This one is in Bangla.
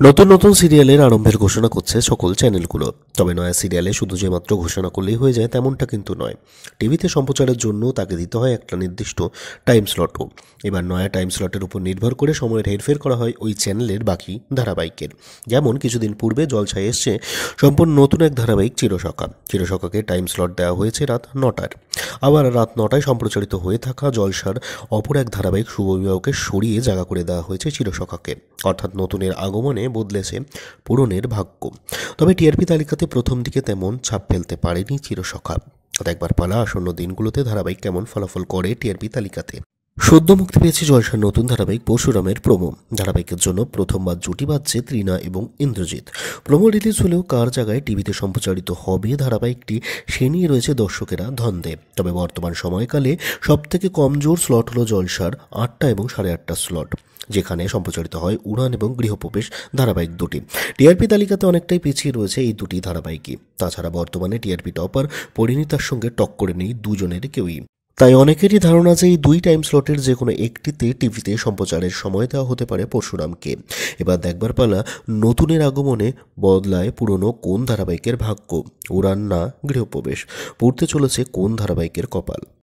নতুন নতুন সিরিয়ালের আরম্ভের ঘোষণা করছে সকল চ্যানেলগুলো। তবে নয়া সিরিয়ালে শুধু যে মাত্র ঘোষণা করলেই হয়ে যায় তেমনটা কিন্তু নয়। টিভিতে সম্প্রচারের জন্য তাকে দিতে হয় একটা নির্দিষ্ট টাইম স্লটও। এবার নয়া টাইম স্লটের উপর নির্ভর করে সময়ের হেরফের করা হয় ওই চ্যানেলের বাকি ধারাবাহিকের। যেমন কিছুদিন পূর্বে জলছায় এসছে সম্পূর্ণ নতুন এক ধারাবাহিক চিরসখাকে টাইম স্লট দেওয়া হয়েছে রাত 9টার। আবার রাত 9টায় সম্প্রচারিত হয়ে থাকা জলসার অপর এক ধারাবাহিক শুভবিবাহকে সরিয়ে জায়গা করে দেওয়া হয়েছে চিরসখাকে। অর্থাৎ নতুনের আগমনে বদলেছে পুরনের ভাগ্য। তবে টিআরপি তালিকাতে প্রথম দিকে তেমন ছাপ ফেলতে পারেনি চিরসখা। একবার পালা আসন্ন দিনগুলোতে ধারাবাহিক কেমন ফলাফল করে টিআরপি তালিকাতে। সদ্য মুক্তি পেয়েছে জলসার নতুন ধারাবাহিক পরশুরামের প্রোমো। ধারাবাহিকের জন্য প্রথমবার জুটি বাঁধছে তৃণা এবং ইন্দ্রজিৎ। প্রোমো রিলিজ হলেও কার জায়গায় টিভিতে সম্প্রচারিত হবে ধারাবাহিকটি সে নিয়ে রয়েছে দর্শকেরা ধন্দে। তবে বর্তমান সময়কালে সবথেকে কমজোর স্লট হলো জলসার 8টা এবং 8:30 স্লট, যেখানে সম্প্রচারিত হয় উড়ান এবং গৃহপ্রবেশ ধারাবাহিক দুটি। টিআরপি তালিকাতে অনেকটাই পিছিয়ে রয়েছে এই দুটি ধারাবাহিকই। তাছাড়া বর্তমানে টিআরপি টপার পরিণীতার সঙ্গে টক্করে নেই দুজনের কেউই। তাই অনেকেরই ধারণা যে এই দুই টাইম স্লটের যে কোনো একটিতে টিভিতে সম্প্রচারের সময় দেওয়া হতে পারে পরশুরামকে। এবার দেখবার পালা নতুনের আগমনে বদলায় পুরনো কোন ধারাবাহিকের ভাগ্য। উড়ান না গৃহপ্রবেশ, পড়তে চলেছে কোন ধারাবাহিকের কপাল।